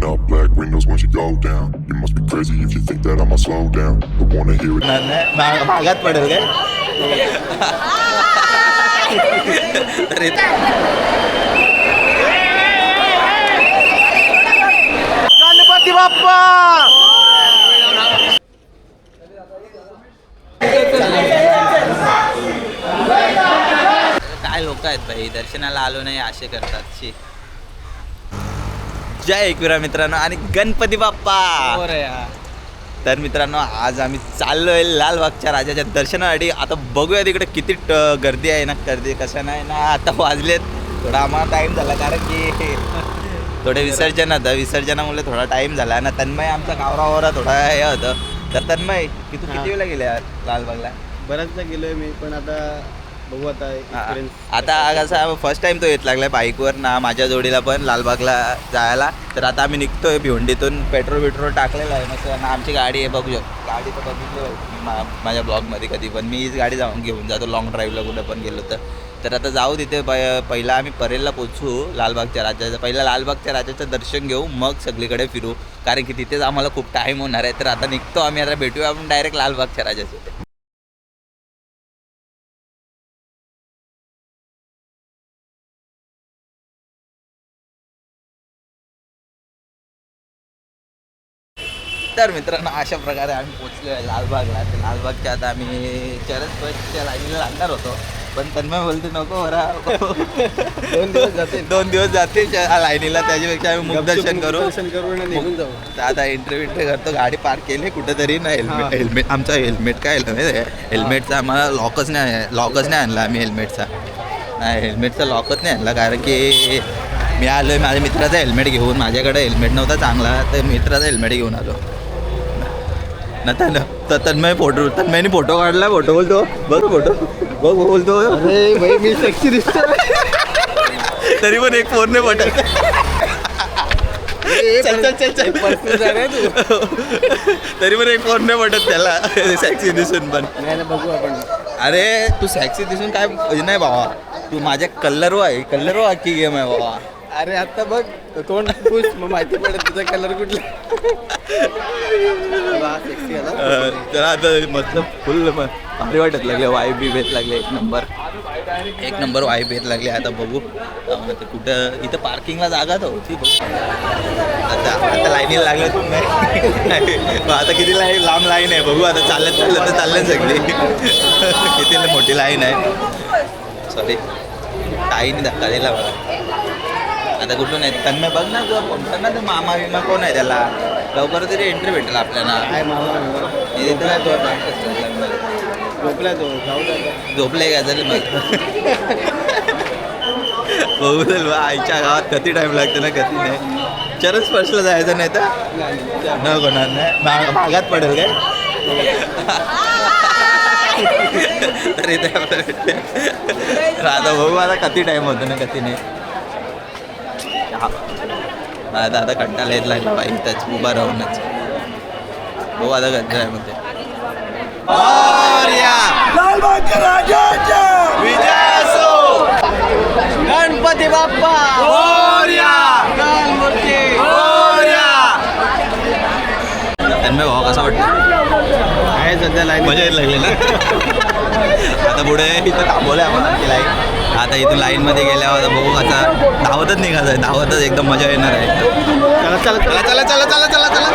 Rolling up black windows once you go down. You must be crazy if you think that I'ma slow down. But wanna hear it. भागात पडेल काय गणपती बाप्पा काय लोक आहेत भाई, दर्शनाला आलो नाही असे करतात. जय एकविरा मित्रांनो आणि गणपती बाप्पा. तर मित्रांनो आज आम्ही चाललोय लालबागच्या राजाच्या दर्शनासाठी. आता बघूया तिकडे किती गर्दी आहे ना. गर्दी कसं नाही ना, आता वाजलेत थोडा आम्हाला टाईम झाला कारण की थोडे विसर्जन होतं, विसर्जनामुळे थोडा टाईम झाला ना. तन्मय आमचा गावरावरा थोडा हे होतं. तर तन्मय की तू किती वेळेला गेले लालबागला? बऱ्याचदा गेलोय मी, पण आता बघू आता कसं फर्स्ट टाइम तो येत लागलाय बाईकवर ना माझ्या जोडीला पण लालबागला जायला. तर आता आम्ही निघतोय भिवंडीतून. पेट्रोल टाकलेलं आहे मस्त ना. आमची गाडी आहे बघू शकतो. गाडी तर बघितली माझ्या ब्लॉगमध्ये कधी पण. मी हीच गाडी घेऊन जातो लॉंग ड्राईव्हला कुठं पण गेलो तर आता जाऊ तिथे. पहिला आम्ही परेलला पोचू लालबागच्या राजाचं. पहिला लालबागच्या राजाचं दर्शन घेऊ मग सगळीकडे फिरू कारण की तिथेच आम्हाला खूप टाईम होणार आहे. तर आता निघतो आम्ही. आता भेटूया आपण डायरेक्ट लालबागच्या राजाचे. तर मित्रांनो अशा प्रकारे आम्ही पोचलो आहे लालबागला. तर लालबागच्या आता आम्ही चरस बसच्या लाईनीला लागणार होतो, पण तन्मय बोलते नको बरा 2 दिवस जाते लाईनीला. त्याच्यापेक्षा आम्ही मुखदर्शन करू निघून जाऊ. तर आता एंट्री करतो. गाडी पार्क केली कुठेतरी ना. हेल्मेट आमचा हेल्मेट काय हेल्मेटचा आम्हाला लॉकच नाही आणला आम्ही. हेल्मेटचा लॉकच नाही आणला कारण की मी आलो आहे माझ्या मित्राचा हेल्मेट घेऊन. माझ्याकडे हेल्मेट नव्हता चांगला तर मित्राचा हेल्मेट घेऊन आलो ना. तन्मयने फोटो काढला. फोटो बोलतो बघ फोटो बघ बोलतो मी सेक्सी दिसतो तरी पण एक फोन नाही पटत. तरी पण एक फोन नाही पटत त्याला सॅक्सी दिसून पण. बघू आपण. अरे तू सॅक्सी दिसून काय नाही भावा, तू माझ्या कलर की गेम आहे बाबा. अरे आता बघ तोंड पूस मग माहिती पडेल तुझा कलर कुठला. तर आता मतलब फुल भारी वाटत लागले. वाईब बी भेट लागले एक नंबर वाईब भेट लागले. आता बघू कुठं इथं पार्किंगला जागा तर होती बघू. आता लाईनीला लागलं तुम्ही आता किती लांब लाईन आहे बघू. आता चालत तर चाललं सगळी किती मोठी लाईन आहे. सॉरी ताईने धक्का दिला बघा. आता कुठून आहे तन्मय बघ ना तुझा फोन ना. तर मामा विमा कोण आहे त्याला लवकर तरी एंट्री भेटेल आपल्याला. झोपलाय का चल मग बघू चल आईच्या गावात कधी टाईम लागतो ना कधी नाही. चरच स्पर्शला जायचं नाही तर न होणार नाही. भागात पडेल काय तर इथे आता बघू आता किती टाईम होतो ना कधी नाही. आता कंटाळा येत लागला बाई इथंच उभा राहूनच. हो आता गंज आहे म्हणते गणपती बाप्पा तन्मय भाऊ कसा वाटतं? आहे सध्या लाईन मजा येत लागली ना. आता पुढे इथं थांबवलं आहे आपण आणखी लाईन. आता इथून लाईनमध्ये गेल्यावर आता बघू आता धावतच निघायचं आहे. धावतच एकदम मजा येणार आहे. चला चला चला चला चला चला चला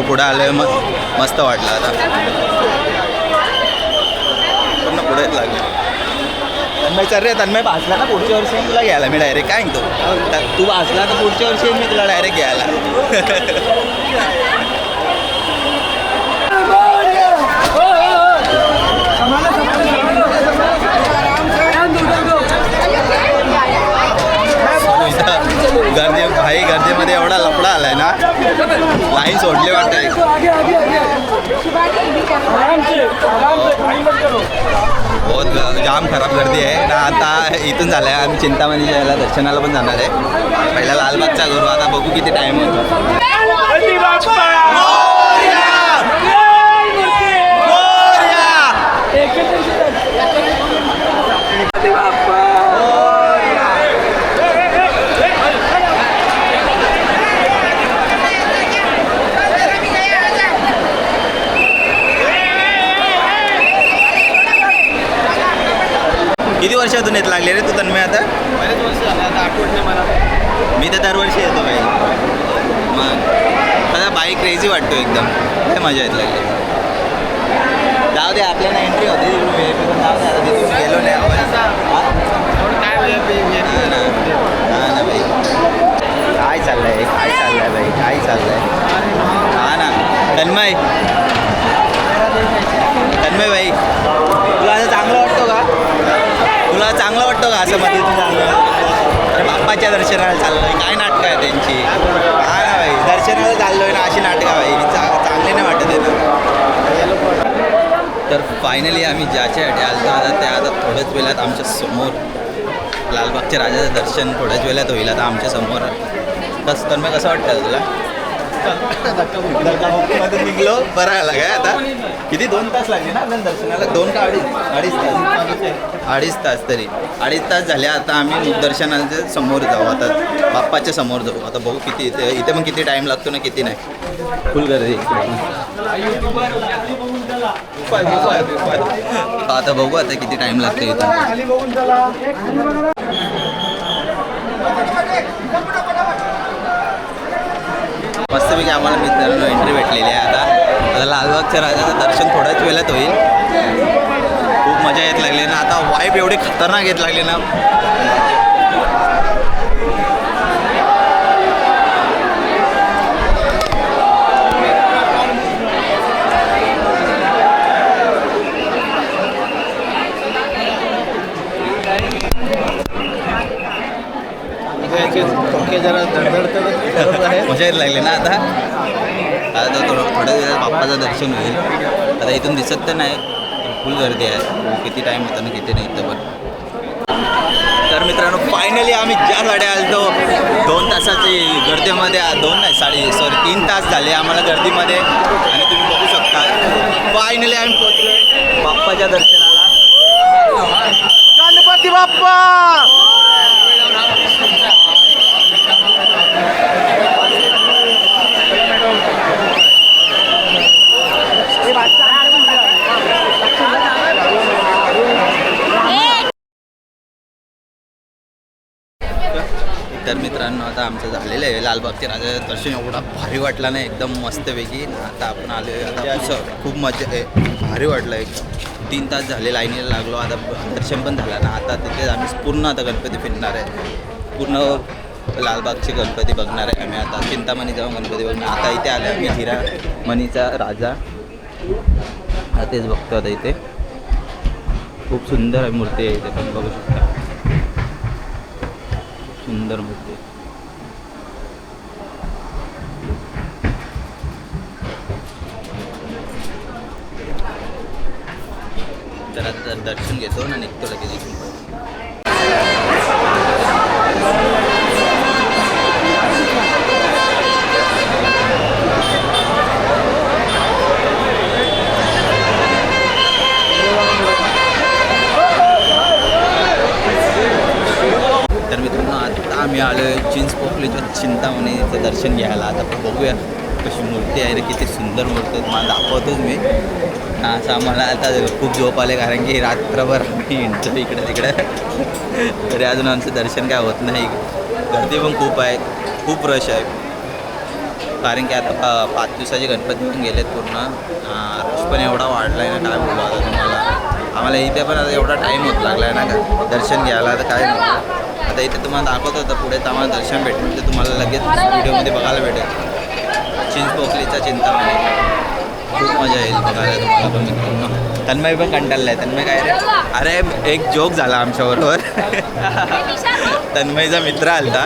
पुढे आले मस्त वाटलं. आता पूर्ण पुढे लागले. तन्मय चल रे तन्मय भासला ना पुढच्या वर्षी तुला घ्यायला मी डायरेक्ट काय तो. तू भासला तर पुढच्या वर्षी मी तुला डायरेक्ट घ्यायला. जाम खराब गर्दी आहे ना. आता इथून झालं आहे, आम्ही चिंतामणीच्या याला दर्शनाला पण जाणार आहे. पहिला लालबागचा करू, आता बघू किती टाईम होतो. किती वर्षातून येत लागले रे तू तन्मय आता? बरेच वर्ष झाले आता, आठवत नाही मला. मी तर दरवर्षी येतो बाई. मग आता बाईक क्रेझी वाटतो एकदम, काय मजा येत लागली. जाऊ दे, आपल्याला एंट्री होती तिकडून VIP पण जाऊ दे, आता तिथून गेलो नाही आपण. काय हा ना बाई, काय चाललंय बाई, काय चाललंय? हा ना तन्मय बाई, तुला असं चांगलं वाटतं का? तुला चांगलं वाटतं का असं मध्ये तू चाललं? अरे बाप्पाच्या दर्शनाला चाललोय, काय नाटकं आहे त्यांची? हा ना बाई, दर्शनाला चाललोय ना, अशी नाटकं बाई चांगली नाही वाटत आहे ना. तर फायनली आम्ही ज्याच्यासाठी आलो आता त्या आता थोड्याच वेळात आमच्या समोर लालबागच्या राजाचं दर्शन थोड्याच वेळात होईल आता आमच्या समोर. कसं तर मग कसं वाटतं तुला? धक्काबुक्कीमधून निघलो, बरं आला काय आता? किती 2 तास लागले ना आपल्याला दर्शनाला? 2 का अडीच तास? 2.5 तास तरी 2.5 तास झाले. आता आम्ही दर्शनाच्या समोर जाऊ, आता बाप्पाच्या समोर जाऊ. आता बघू किती इथे पण किती टाईम लागतो ना, किती नाही. फुल गर्दी. आता बघू आता किती टाईम लागतो इथं. मस्तपैकी आम्हाला मित्रांनो एंट्री भेटलेली आहे. आता लालबागच्या राजाचं दर्शन थोड्याच वेळात होईल. खूप मजा येत लागली ना, आता वाईब एवढी खतरनाक येत लागली ना. मजा येत लागली ना आता. आता थोड्या वेळात बाप्पाचं दर्शन होईल. आता इथून दिसत तर नाही, फुल गर्दी आहे. किती टाईम होता ना, किती नाही इथं पण. तर मित्रांनो फायनली आम्ही ज्या गाड्या आलतो 2 तासाची गर्दीमध्ये, 3 तास झाले आम्हाला गर्दीमध्ये. आणि तुम्ही बघू शकता फायनली आम्ही पोहोचलो बाप्पाच्या दर्शनाला. गणपती बाप्पा. तर मित्रांनो आता आमचं झालेलं आहे लालबागच्या राजाचं दर्शन. एवढा भारी वाटला ना, एकदम मस्तपैकी. आता आपण आलो आहे, आता खूप मजा आहे, भारी वाटलं एकदम. 3 तास झाले लाईनीला लागलो. आता दर्शन पण झालं ना. आता तिथे आम्ही पूर्ण आता गणपती फिरणार आहे, पूर्ण लालबागचे गणपती बघणार आहे आम्ही. आता चिंतामणी जाऊन गणपती बघणार. आता इथे आले आम्ही हिरामणीचा राजा, हा तेच बघतो आता. इथे खूप सुंदर मूर्ती आहे, इथे पण बघू शकता, सुंदर मूर्ती. तर आता दर्शन घेतो ना, निघतो लगेच इथून. तर मित्रांनो आता आम्ही आलो आहे चिंचपोकलीच्या चिंतामणीचं दर्शन घ्यायला. आता बघूया कशी मूर्ती आहे रे, किती सुंदर मूर्ती आहे. मला दाखवतोच मी. असं आम्हाला आता खूप झोप आले, कारण की रात्रभर आम्ही हिंडतो इकडे तिकडे. तरी अजून आमचं दर्शन काय होत नाही. गर्दी पण खूप आहे, खूप रश आहे. कारण की आता 5 दिवसाचे गणपती पण गेलेत पूर्ण. रश पण एवढा वाढला आहे ना, काय बोलू आता तुम्हाला. आम्हाला इथे पण आता एवढा टाईम होत लागला आहे ना दर्शन घ्यायला. आता काय नाही, आता इथे तुम्हाला दाखवत होतं, पुढे तर आम्हाला दर्शन भेटेल, ते तुम्हाला लगेच व्हिडिओमध्ये बघायला भेटेल. चिंचपोकलीचा चिंतामणी खूप मजा येईल बघायला तुम्हाला पण मित्रांनो. तन्मय पण कंटाळला आहे. तन्मय काय रे? अरे एक जोक झाला आमच्याबरोबर. तन्मयचा मित्र आलता,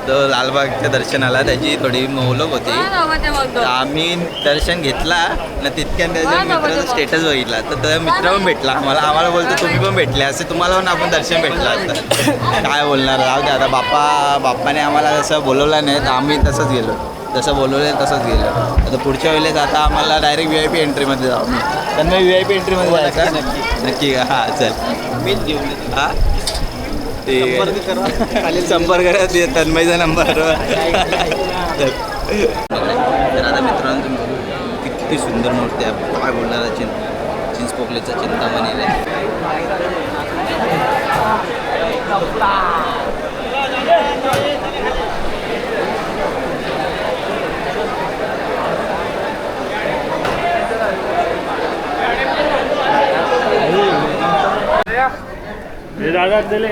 तो लालबागच्या दर्शनाला त्याची थोडी मोलक होती. तर आम्ही दर्शन घेतला ना तितक्यात त्याच्या मित्राचा स्टेटस बघितला तर त्याचा मित्र पण भेटला आम्हाला बोलतो तुम्ही पण भेटले असे तुम्हाला पण आपण दर्शन भेटलं असतं. काय बोलणार राहू दे आता बाप्पाने आम्हाला जसं बोलवलं नाही तर आम्ही तसंच गेलो जसं बोलवलं तसंच गेलो. आता पुढच्या वेळेस आता आम्हाला डायरेक्ट VIP एंट्रीमध्ये जाऊ तर मग VIP एंट्रीमध्ये जायचं नक्की का हां चल मीच घेऊन हां ते संपर्क करा ते तन्मयचा नंबर. तर आता मित्रांनो तुम्ही बघू किती सुंदर मूर्ती आहे काय बोलणार चिंचपोकलेचा चिंतामणी दादा दिले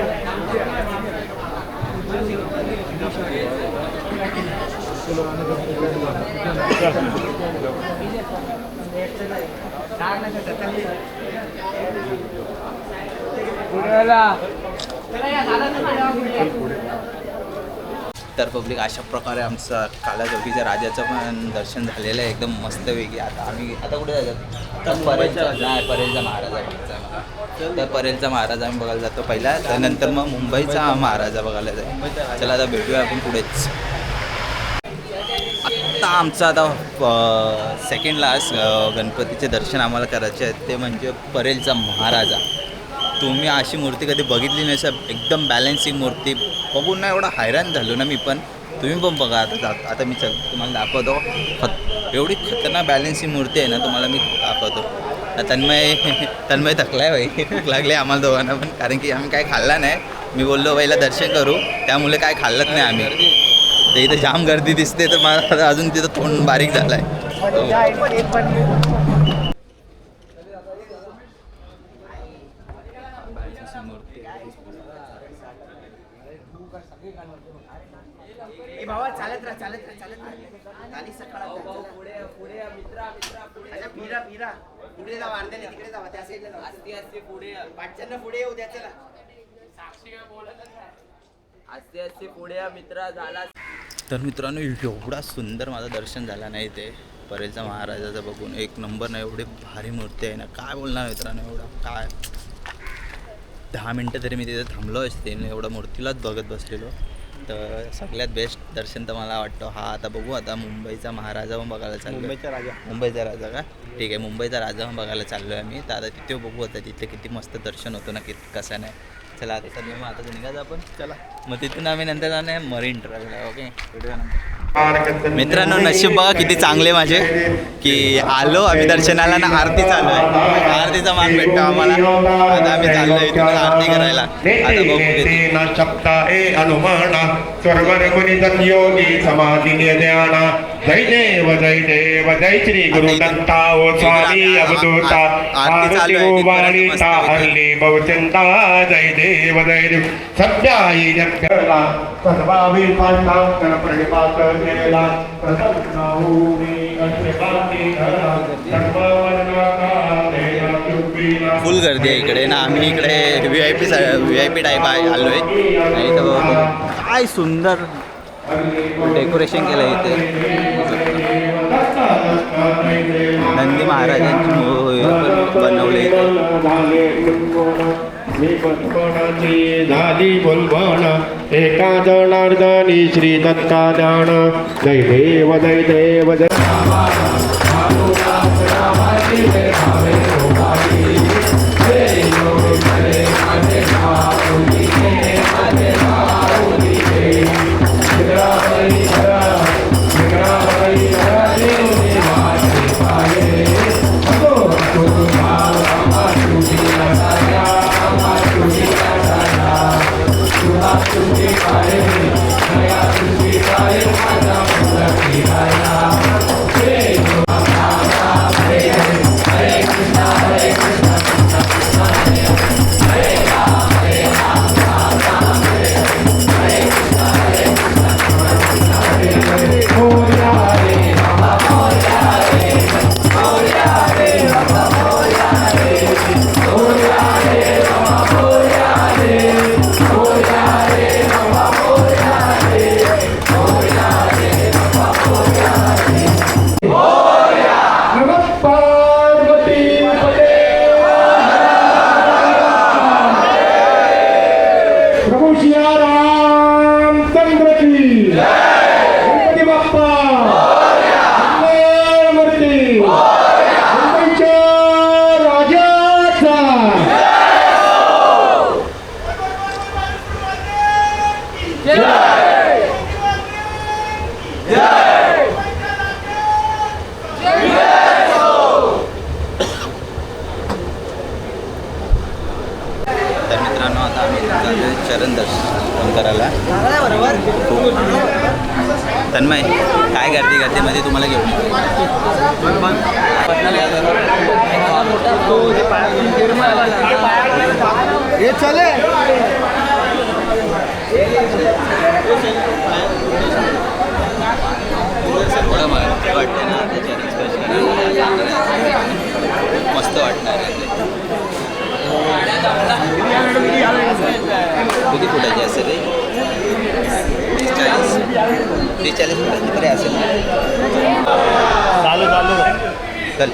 तर पब्लिक अशा प्रकारे आमचं कालाजोगीच्या राजाचं पण दर्शन झालेलं आहे एकदम मस्तपैकी. आता कुठे जायचं तर परेलचा महाराजा बघायचा मला तर परेलचा महाराज आम्ही बघायला जातो पहिला त्यानंतर मग मुंबईचा महाराजा बघायला जाईल. चला आता भेटूया आपण पुढेच. आत्ता आमचं आता सेकंड लास्ट गणपतीचे दर्शन आम्हाला करायचे आहेत ते म्हणजे परेलचा महाराजा. तुम्ही अशी मूर्ती कधी बघितली नाही सर एकदम बॅलन्सिंग मूर्ती बघून ना एवढा हैराण झालो ना मी पण तुम्ही पण बघा आता मी तुम्हाला दाखवतो एवढी खतरनाक बॅलन्सिंग मूर्ती आहे ना तुम्हाला मी दाखवतो. तन्मय थकलाय भाई भूक लागले आम्हाला दोघांना पण कारण की आम्ही काय खाल्ला नाही. मी बोललो पहिला दर्शन करू त्यामुळे काय खाल्लंच नाही आम्ही. तर इथं जाम गर्दी दिसते तर मला अजून तिथं तोंड बारीक झालं आहे. तर मित्रांनो एवढा सुंदर माझं दर्शन झालं नाही ते परेलचा महाराजाचं बघून एक नंबर नाही एवढी भारी मूर्ती आहे ना काय बोलणार मित्रांनो एवढा काय 10 मिनटं तरी मी तिथे थांबलो असते एवढं मूर्तीलाच बघत बसलेलो. तर सगळ्यात बेस्ट दर्शन तर मला वाटतं हा आता बघू आता मुंबईचा महाराजा पण बघायला चाललो. मुंबईचा राजा का ठीक आहे मुंबईचा राजा पण बघायला चाललो आहे मी. तर आता तिथे बघू आता तिथे किती मस्त दर्शन होतं ना कसं नाही. चला आता सर मग आता निघायचं आपण चला मग तिथून आम्ही नंतर जाणार मरीन ड्राईव्हला. ओके मित्रांनो नशीब बघा किती चांगले माझे की आलो आम्ही दर्शनाला ना आरती चालू आहे आरतीचा मान भेटतो आम्हाला. आता आम्ही चाललो इथून आरती करायला. आता जय देव जय श्री गुरु दत्ता ओ स्वामी अवधूता आरती वाणीता हरली बहुचंदा जय देव सत्याई जगला सर्वावी पांडव प्रणिपात केला फुल गर्दी आहे इकडे ना. आम्ही इकडे VIP टाईप आहे आलो आहे नाही तर काय सुंदर डेकोरेशन केलं इथे. नंदी महाराजांची बनवले झाली बोलबण एका जनार्दनी श्री दत्ता दान जय देव जय Hare Krishna आता आम्ही चाललोय चरण दर्शन करायला. तन्मय काय गर्दी मध्ये तुम्हाला घेऊन हे चले थोडं मला वाटतं ना आता चरण स्पर्श करायला मस्त वाटणार आहे. किती फुटाची असेल रे? 40 फुटाची तरी असेल. चालू चल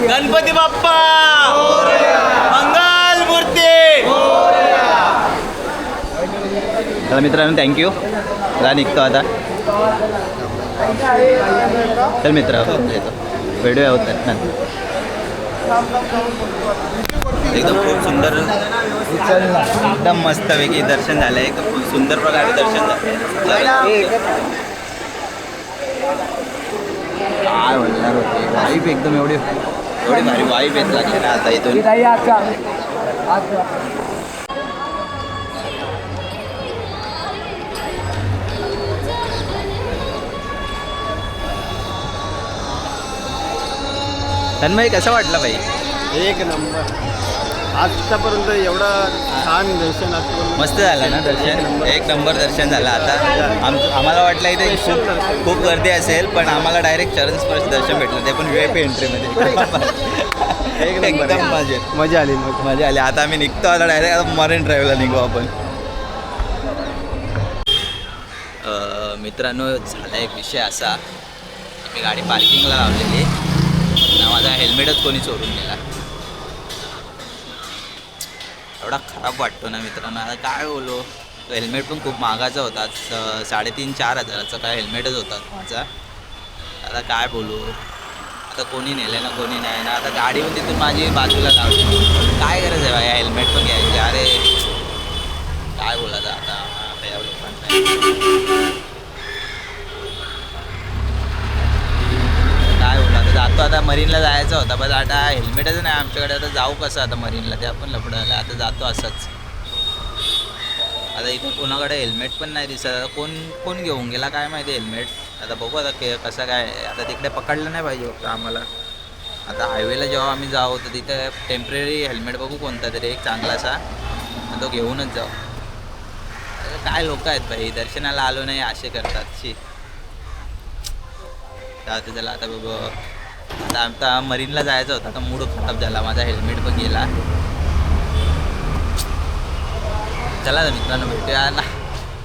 गणपती बाप्पा मंगल मूर्ती. चला मित्रांनो, थँक्यू. चला निघतो आता. चल मित्र, येतो व्हिडिओ होतात नंतर. एकदम खूप सुंदर, एकदम मस्तपैकी दर्शन झालं आहे. खूप सुंदर प्रकारे दर्शन झालं. काय म्हणणार होते, वाईफ एकदम एवढी भारी वाईफ येत लागली ना आता इथून. तन्मय कसं वाटलं भाई? एक नंबर. आजच्यापर्यंत एवढं छान दर्शन असतं. मस्त झालं ना दर्शन? एक नंबर दर्शन झालं. आता आम्हाला वाटलं इथे खूप गर्दी असेल, पण आम्हाला डायरेक्ट चरण स्पर्श दर्शन भेटलं, ते पण VIP एंट्रीमध्ये. एकदम मजा आली. मजा आली. आता आम्ही निघतो आता डायरेक्ट. आता मरीन ड्राईव्हला निघू आपण. मित्रांनो, झाला एक विषय असा, मी गाडी पार्किंगला लावलेली ना, माझा हेल्मेटच कोणी चोरून गेला. एवढा खराब वाटतो ना मित्रांनो. आता काय बोलू, हेल्मेट पण खूप महागाचा होता. 3,500-4 हजाराचा काय हेल्मेटच होता माझा. आता काय बोलू, आता कोणी नेलं ना कोणी नाही ना. आता गाडी पण तिथून माझी बाजूला लावली. काय गरज आहे बाया हेल्मेट पण घ्यायची? अरे काय बोलायचं आता या लोकांना. काय बोला, आता जातो. आता मरीनला जायचं होता, बस आता हेल्मेटच नाही आमच्याकडे. आता जाऊ कसं आता मरीनला, ते आपण लफडायला. आता जातो असंच. आता इथे कोणाकडे हेल्मेट पण नाही दिसत. कोण घेऊन गेला काय माहिती हेल्मेट. आता बघू आता कसं काय. आता तिकडे पकडलं नाही पाहिजे होतं आम्हाला. आता हायवेला जेव्हा आम्ही जाऊ तर तिथे टेम्पररी हेल्मेट बघू कोणता तरी एक चांगलासा, तो घेऊनच जाऊ. काय लोक आहेत भाई, दर्शनाला आलो नाही असे करतात. शी जाऊ त्याला. आता बघू, आता मरीनला जायचं होतं. आता मूड खराब झाला, माझा हेल्मेट पण गेला. चला ना मित्रांनो, भेटूया ना.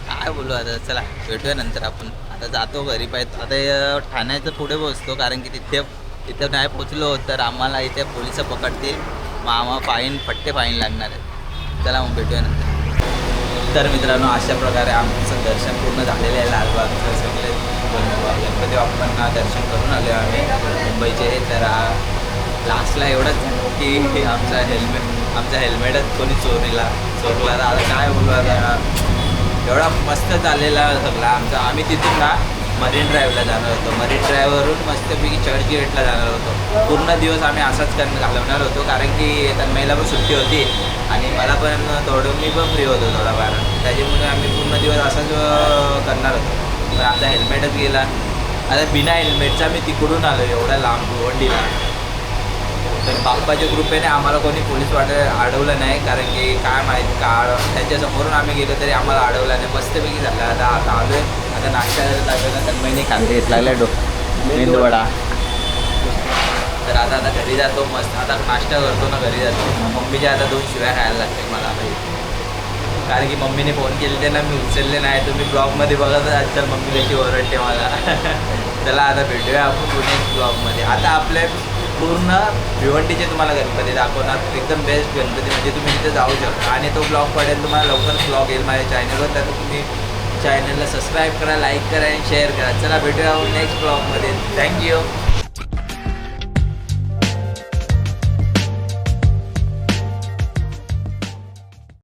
काय बोलू आता, चला भेटूया नंतर आपण. आता जातो घरी पाहिजे. आता ठाण्याचं पुढे पोचतो, कारण की तिथे नाही पोचलो तर आम्हाला इथे पोलिस पकडतील. मग आम्हाला फट्टे फाईन लागणार आहे. चला मग भेटूया नंतर. तर मित्रांनो, अशा प्रकारे आमचं दर्शन पूर्ण झालेलं आहे. लालबागचं सगळे गणपती बाप्पांना दर्शन करून आलो आम्ही मुंबईचे. तर लास्टला एवढंच झालं की आमचा हेल्मेटच कोणी चोरला. आता काय बोलू, आता एवढा मस्त चाललेला सगळा आमचा. आम्ही तिथून ना मरीन ड्राईव्हला जाणार होतो. मरीन ड्राईव्हवरून मस्तपैकी चर्चगेटला जाणार होतो. पूर्ण दिवस आम्ही असाच घालवणार होतो, कारण की तन्मयला पण सुट्टी होती आणि मला पण थोडं, मी पण फ्री होतो थोडाफार. त्याच्यामुळे आम्ही पूर्ण दिवस असंच करणार होतो. तर आमचा हेल्मेटच गेला. आता बिना हेल्मेटचा मी तिकडून आलो एवढ्या लांब भिवंडीला. तर बाप्पाच्या कृपेने आम्हाला कोणी पोलीस अडवलं नाही, कारण की काय माहीत त्यांच्यासमोरून आम्ही गेलो तरी आम्हाला अडवलं नाही. मस्तपैकी झालं. आता आलो आहे. आता नाश्ता लागला. तन्मयने खाते येत लागला मेंदूवडा. तर आता घरी जातो. मस्त आता नाश्ता करतो ना, घरी जातो. मम्मीच्या आता 2 शिव्या खायला लागते मला भाई, कारण की मम्मीने फोन केले ना, मी उचलले नाही. तुम्ही ब्लॉगमध्ये बघत आजकाल मम्मी कशी ओरडते मला. चला आता भेटूया आपण पुणे ब्लॉगमध्ये. आता आपले पूर्ण भिवंडीचे तुम्हाला गणपती दाखवणार. एकदम बेस्ट गणपती, म्हणजे तुम्ही तिथे जाऊ शकता. आणि तो ब्लॉग पडेल तुम्हाला लवकरच ब्लॉग येईल माझ्या चॅनलवर. तर तुम्ही चॅनलला सबस्क्राईब करा, लाईक करा आणि शेअर करा. चला भेटूया नेक्स्ट ब्लॉगमध्ये. थँक्यू.